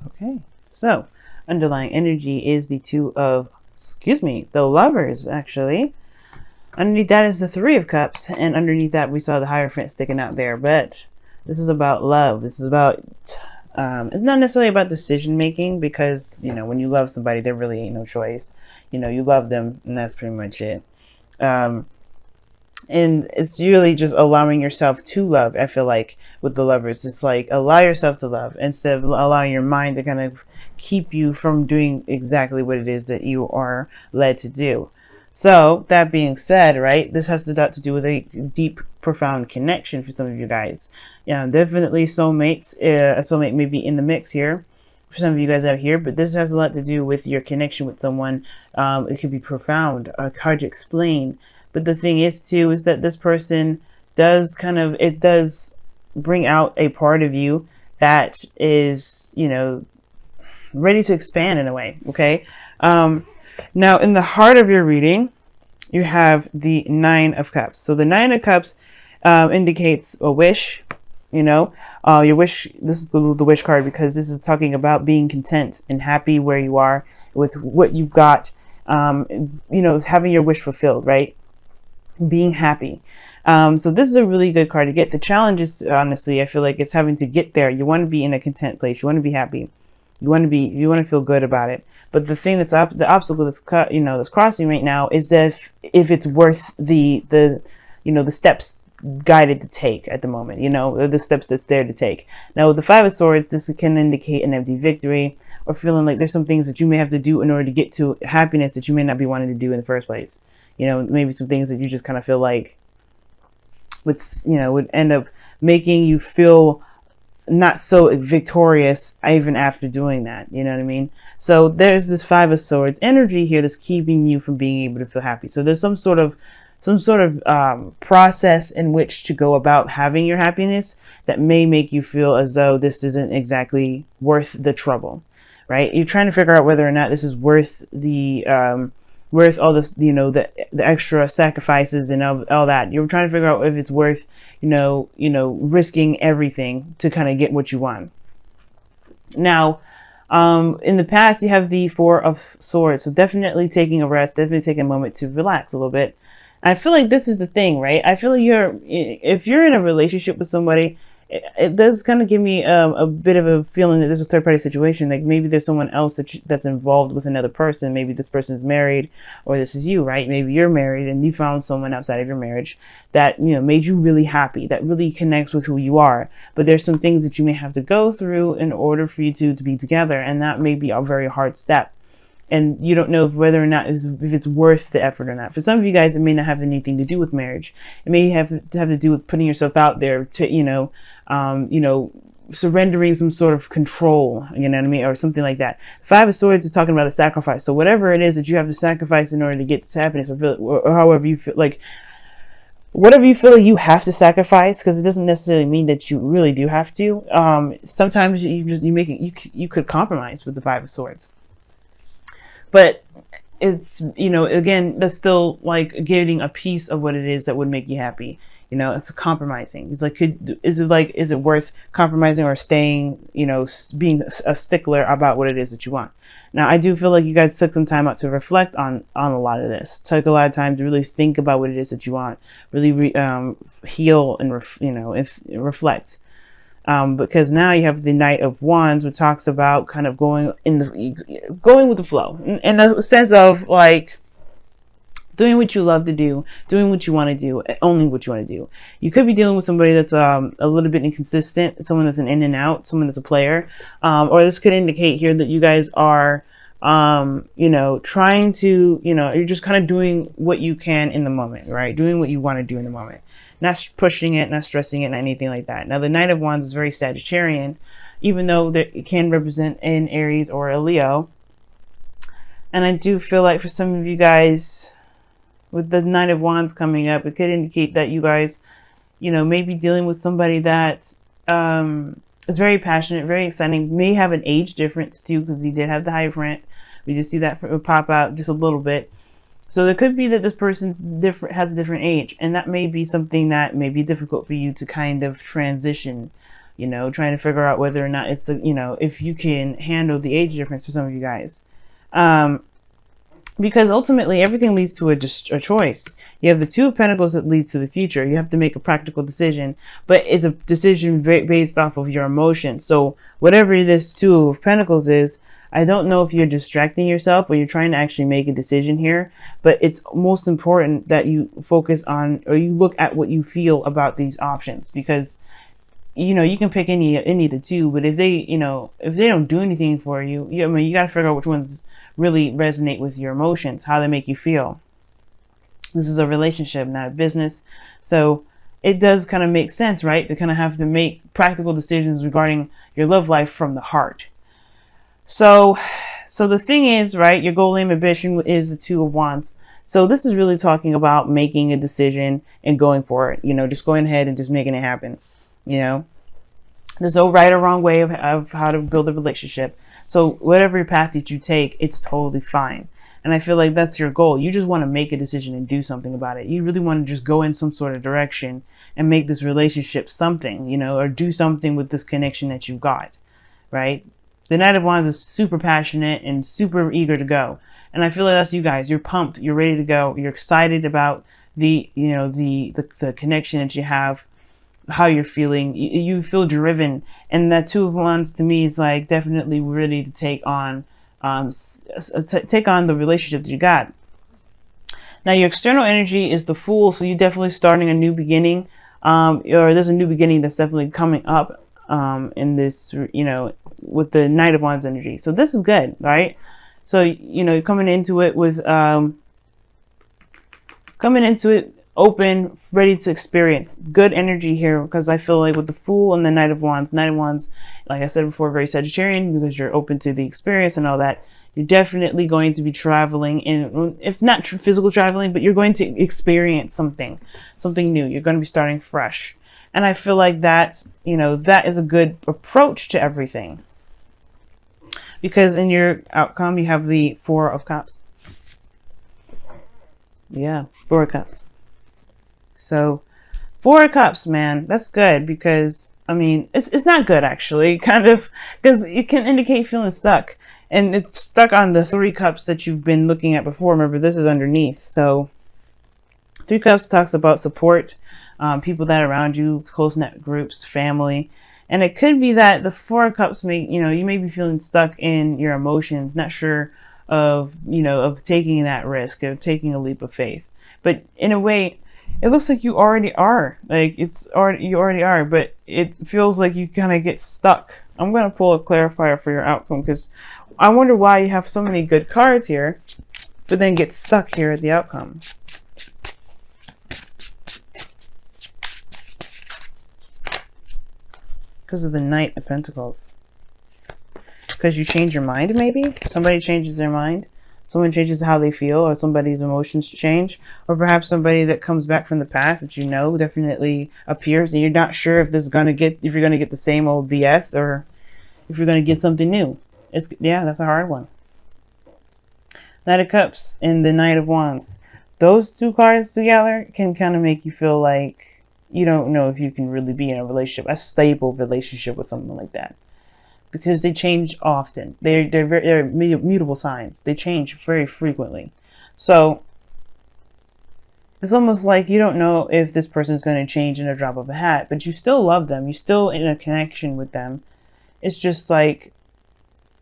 Okay, so underlying energy is the two of, the lovers, actually. Underneath that is the Three of Cups, and underneath that we saw the Hierophant sticking out there. But this is about love. This is about, it's not necessarily about decision making, because, when you love somebody, there really ain't no choice. You love them, and that's pretty much it. Um, and it's really just allowing yourself to love. I feel like with the lovers, it's like allow yourself to love instead of allowing your mind to kind of keep you from doing exactly what it is that you are led to do. So that being said, right, this has to do with a deep, profound connection for some of you guys. Yeah, definitely soulmates. A soulmate may be in the mix here for some of you guys out here, but this has a lot to do with your connection with someone. It could be profound, hard to explain. But the thing is too, is that this person does it does bring out a part of you that is, ready to expand in a way. Okay. Now in the heart of your reading, you have the Nine of Cups. So the Nine of Cups indicates a wish, your wish. This is the wish card, because this is talking about being content and happy where you are with what you've got, having your wish fulfilled, right? Being happy. So this is a really good card to get. The challenge is, honestly, I feel like it's having to get there. You want to be in a content place. You want to be happy. You want to feel good about it. But the thing that's the obstacle that's crossing right now is that if it's worth the steps guided to take at the moment, the steps that's there to take. Now with the Five of Swords, this can indicate an empty victory, or feeling like there's some things that you may have to do in order to get to happiness that you may not be wanting to do in the first place. Maybe some things that you just kind of feel like would end up making you feel not so victorious even after doing that. You know what I mean? So there's this Five of Swords energy here that's keeping you from being able to feel happy. So there's some sort of process in which to go about having your happiness that may make you feel as though this isn't exactly worth the trouble, right? You're trying to figure out whether or not this is worth the worth all this, the extra sacrifices and all that. You're trying to figure out if it's worth, risking everything to kind of get what you want. Now, in the past, you have the Four of Swords. So definitely taking a rest, definitely taking a moment to relax a little bit. I feel like this is the thing, right? I feel like if you're in a relationship with somebody, it does kind of give me a bit of a feeling that there's a third party situation. Like maybe there's someone else that's involved with another person. Maybe this person's married, or this is you, right? Maybe you're married and you found someone outside of your marriage that, made you really happy, that really connects with who you are. But there's some things that you may have to go through in order for you to be together. And that may be a very hard step. And you don't know whether or not if it's worth the effort or not. For some of you guys, it may not have anything to do with marriage. It may have to do with putting yourself out there to, surrendering some sort of control, you know what I mean, or something like that. Five of Swords is talking about a sacrifice. So whatever it is that you have to sacrifice in order to get to happiness, or however you feel like, whatever you feel like you have to sacrifice, because it doesn't necessarily mean that you really do have to. Sometimes you could compromise with the Five of Swords. But it's, again, that's still like getting a piece of what it is that would make you happy. It's compromising. It's like, is it worth compromising or staying, being a stickler about what it is that you want? Now, I do feel like you guys took some time out to reflect on a lot of this. Took a lot of time to really think about what it is that you want. Really heal and reflect. Because now you have the Knight of Wands, which talks about kind of going with the flow, in the sense of like doing what you love to do, doing what you want to do, only what you want to do. You could be dealing with somebody that's a little bit inconsistent, someone that's an in and out, someone that's a player, or this could indicate here that you guys are, trying to, you're just kind of doing what you can in the moment, right? Doing what you want to do in the moment. Not pushing it, not stressing it, not anything like that. Now, the Knight of Wands is very Sagittarian, even though it can represent an Aries or a Leo. And I do feel like for some of you guys, with the Knight of Wands coming up, it could indicate that you guys, may be dealing with somebody that is very passionate, very exciting, may have an age difference too, because he did have the Hierophant. We just see that pop out just a little bit. So it could be that this person's has a different age, and that may be something that may be difficult for you to kind of transition, you know, trying to figure out whether or not it's the, you know, if you can handle the age difference for some of you guys. Because ultimately everything leads to a choice. You have the Two of Pentacles that leads to the future. You have to make a practical decision, but it's a decision based off of your emotions. So whatever this Two of Pentacles is, I don't know if you're distracting yourself or you're trying to actually make a decision here, but it's most important that you focus on, or you look at what you feel about these options, because you know, you can pick any of the two, but if they, you know, if they don't do anything for you, I mean, you got to figure out which ones really resonate with your emotions, how they make you feel. This is a relationship, not a business. So it does kind of make sense, right? To kind of have to make practical decisions regarding your love life from the heart. So the thing is, right, your goal, aim, ambition is the Two of Wands. So this is really talking about making a decision and going for it, you know, just going ahead and just making it happen. You know, there's no right or wrong way of how to build a relationship. So whatever path that you take, it's totally fine. And I feel like that's your goal. You just want to make a decision and do something about it. You really want to just go in some sort of direction and make this relationship something, you know, or do something with this connection that you've got, right? The Knight of Wands is super passionate and super eager to go. And I feel like that's you guys. You're pumped. You're ready to go. You're excited about the, you know, the connection that you have, how you're feeling. You feel driven. And that Two of Wands to me is like definitely ready to take on the relationship that you got. Now your external energy is the Fool, so you're definitely starting a new beginning, or there's a new beginning that's definitely coming up in this, you know, with the Knight of Wands energy. So this is good, right? So, you know, you're coming into it with open, ready to experience. Good energy here, because I feel like with the Fool and the Knight of Wands, like I said before, very Sagittarian, because you're open to the experience and all that. You're definitely going to be traveling, in, if not physical traveling, but you're going to experience something new. You're going to be starting fresh. And I feel like that, you know, that is a good approach to everything. Because in your outcome, you have the Four of Cups. Yeah, Four of Cups. So, Four of Cups, man, that's good, because, I mean, it's not good, actually, kind of, because it can indicate feeling stuck. And it's stuck on the Three Cups that you've been looking at before. Remember, this is underneath. So, Three Cups talks about support, people that are around you, close-knit groups, family. And it could be that the Four of Cups you may be feeling stuck in your emotions, not sure of, you know, of taking that risk, of taking a leap of faith. But in a way, it looks like you already are. Like, you already are, but it feels like you kind of get stuck. I'm going to pull a clarifier for your outcome, because I wonder why you have so many good cards here, but then get stuck here at the outcome. Because of the Knight of Pentacles. Because you change your mind, maybe? Somebody changes their mind. Someone changes how they feel, or somebody's emotions change. Or perhaps somebody that comes back from the past that you know definitely appears, and you're not sure if you're gonna get the same old BS, or if you're gonna get something new. Yeah, that's a hard one. Knight of Cups and the Knight of Wands. Those two cards together can kind of make you feel like you don't know if you can really be in a relationship, a stable relationship with someone like that. Because they change often. They're mutable signs. They change very frequently. So it's almost like you don't know if this person is going to change in a drop of a hat, but you still love them. You're still in a connection with them. It's just like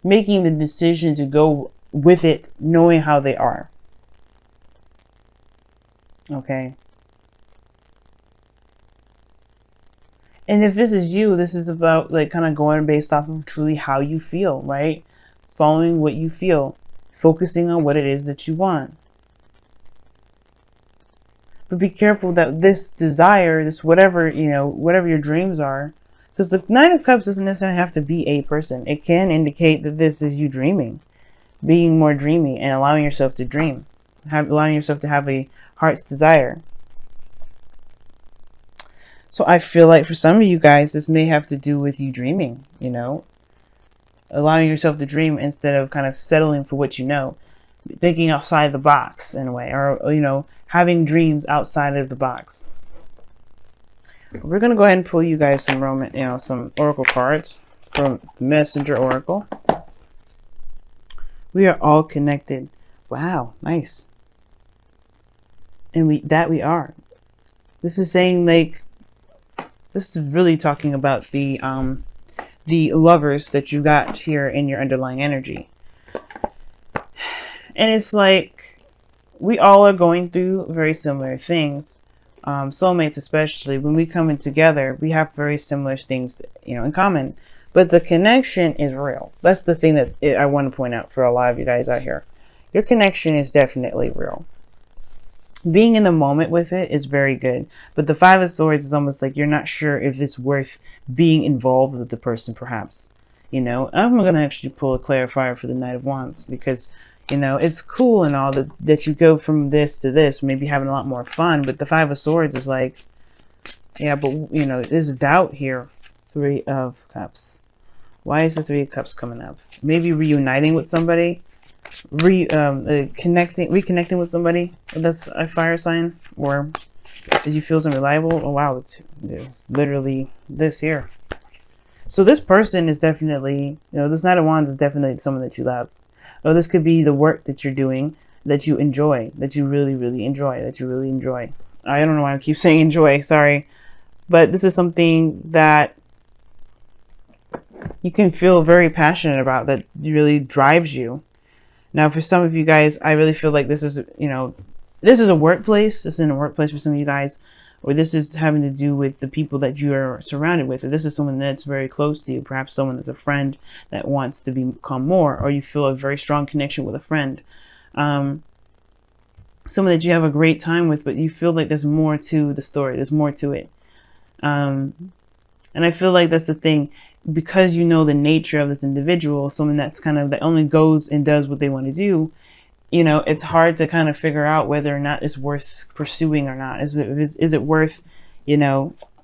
making the decision to go with it, knowing how they are. Okay. And if this is you, this is about like kind of going based off of truly how you feel, right? Following what you feel, focusing on what it is that you want. But be careful that this desire, this whatever, you know, whatever your dreams are, because the Nine of Cups doesn't necessarily have to be a person. It can indicate that this is you dreaming, being more dreamy and allowing yourself to dream, allowing yourself to have a heart's desire. So I feel like for some of you guys, this may have to do with you dreaming, you know, allowing yourself to dream instead of kind of settling for what you know, thinking outside the box in a way, or you know, having dreams outside of the box. We're gonna go ahead and pull you guys some some oracle cards from Messenger Oracle. We are all connected. Wow, nice. And we are. This is saying, like, this is really talking about the lovers that you got here in your underlying energy. And it's like we all are going through very similar things. Soulmates, especially when we come in together, we have very similar things, in common. But the connection is real. That's the thing that I want to point out for a lot of you guys out here. Your connection is definitely real. Being in the moment with it is very good. But the Five of Swords is almost like you're not sure if it's worth being involved with the person, perhaps. I'm going to actually pull a clarifier for the Knight of Wands because, it's cool and all that you go from this to this, maybe having a lot more fun. But the Five of Swords is like, yeah, but, there's doubt here. Three of Cups. Why is the Three of Cups coming up? Maybe reuniting with somebody. Reconnecting with somebody that's a fire sign, or did you feel unreliable? Oh wow, it's literally this here. So this person is definitely, this Knight of Wands is definitely someone that you love. Or this could be the work that you're doing that you enjoy, that you really, really enjoy, I don't know why I keep saying enjoy, sorry. But this is something that you can feel very passionate about, that really drives you. Now, for some of you guys, I really feel like this is, this is a workplace. This is in a workplace for some of you guys, or this is having to do with the people that you are surrounded with, or this is someone that's very close to you, perhaps someone that's a friend that wants to become more, or you feel a very strong connection with a friend. Someone that you have a great time with, but you feel like there's more to the story. There's more to it. And I feel like that's the thing. Because you know the nature of this individual, someone that's that only goes and does what they want to do, it's hard to kind of figure out whether or not it's worth pursuing or not. Is it worth,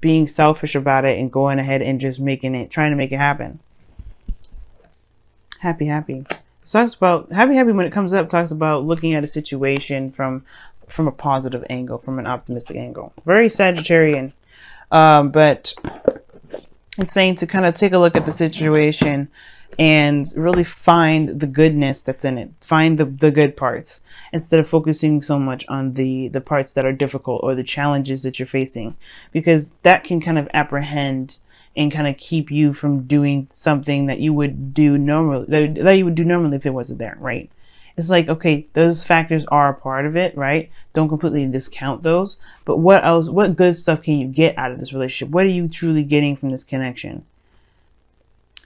being selfish about it and going ahead and just trying to make it happen? Happy. It talks about happy when it comes up, talks about looking at a situation from a positive angle, from an optimistic angle. Very Sagittarian, but it's saying to kind of take a look at the situation and really find the goodness that's in it. Find the good parts instead of focusing so much on the parts that are difficult or the challenges that you're facing, because that can kind of apprehend and kind of keep you from doing something that you would do normally, that you would do normally if it wasn't there, right? It's like, okay, those factors are a part of it, right? Don't completely discount those. But what else, what good stuff can you get out of this relationship? What are you truly getting from this connection?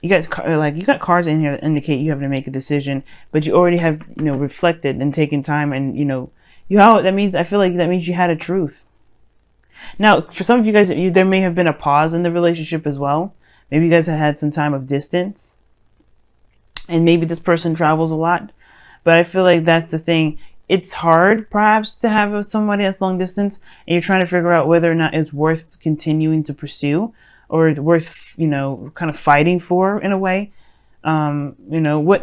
You got cards in here that indicate you have to make a decision, but you already have, reflected and taken time, and that means, I feel like that means you had a truth. Now, for some of you guys, there may have been a pause in the relationship as well. Maybe you guys have had some time of distance, and maybe this person travels a lot. But I feel like that's the thing. It's hard, perhaps, to have somebody that's long distance, and you're trying to figure out whether or not it's worth continuing to pursue, or it's worth, kind of fighting for in a way. What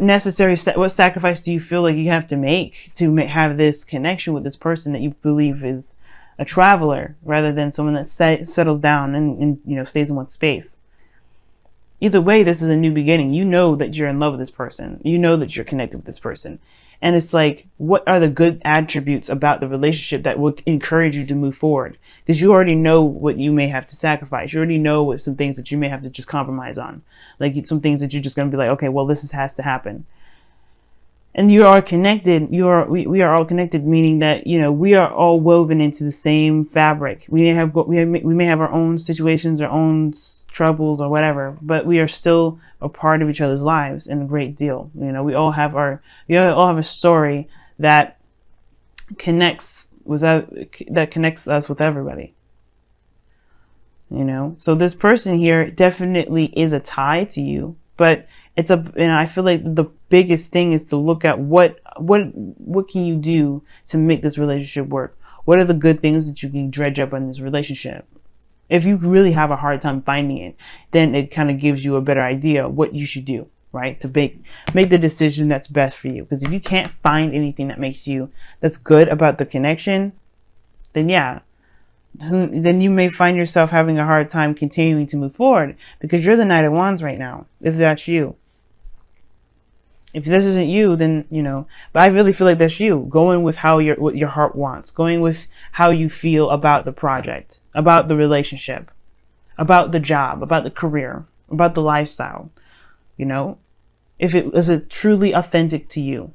sacrifice do you feel like you have to make to have this connection with this person that you believe is a traveler rather than someone that settles down and stays in one space? Either way, this is a new beginning. You know that you're in love with this person. You know that you're connected with this person. And it's like, what are the good attributes about the relationship that would encourage you to move forward? Because you already know what you may have to sacrifice. You already know what some things that you may have to just compromise on. Like some things that you're just going to be like, okay, well, has to happen. And you are connected. We are all connected, meaning that, we are all woven into the same fabric. We may have our own situations, our own troubles or whatever, but we are still a part of each other's lives in a great deal. We all have a story that connects us with everybody. So this person here definitely is a tie to you, but I feel like the biggest thing is to look at what can you do to make this relationship work? What are the good things that you can dredge up in this relationship? If you really have a hard time finding it, then it kind of gives you a better idea of what you should do, right? To make the decision that's best for you. Because if you can't find anything that's good about the connection, then yeah, then you may find yourself having a hard time continuing to move forward because you're the Knight of Wands right now, if that's you. If this isn't you, then, you know, but I really feel like that's you, going with what your heart wants, going with how you feel about the project, about the relationship, about the job, about the career, about the lifestyle, you know, if it is truly authentic to you.